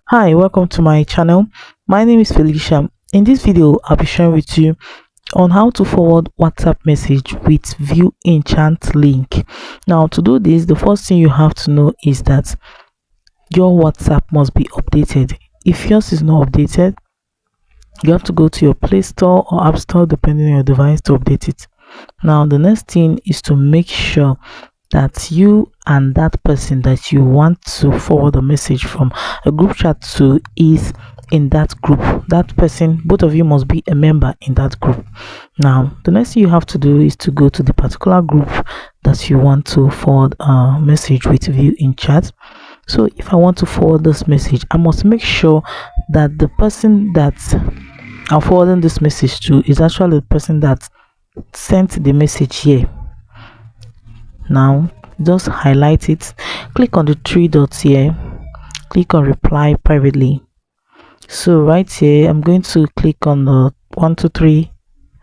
Hi, welcome to my channel. My name is Felicia. In this video, I'll be sharing with you on how to forward WhatsApp message with view enchant link. Now, to do this, the first thing you have to know is that your WhatsApp must be updated. If yours is not updated, you have to go to your Play Store or App Store depending on your device to update it. Now, the next thing is to make sure that you and that person that you want to forward a message from a group chat to is in that group. That person, both of you must be a member in that group. Now, the next thing you have to do is to go to the particular group that you want to forward a message with view in chat. So if I want to forward this message, I must make sure that the person that I'm forwarding this message to is actually the person that sent the message here. Now just highlight it, click on the three dots here, click on reply privately. So right here I'm going to click on the 1 2 3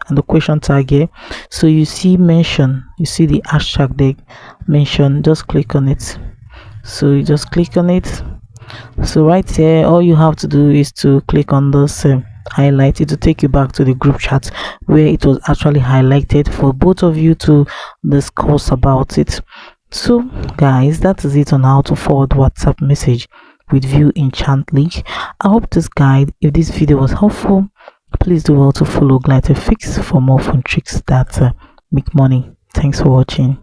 and the question tag here. So you see mention, you see the hashtag there, mention, just click on it. So you just click on it. So right here all you have to do is to click on this highlight. It will take you back to the group chat where it was actually highlighted for both of you to discuss about it. So guys, that is it on how to forward WhatsApp message with view enchant link. I hope this guide, if this video was helpful, please do well to follow Glider Fix for more fun tricks that make money. Thanks for watching.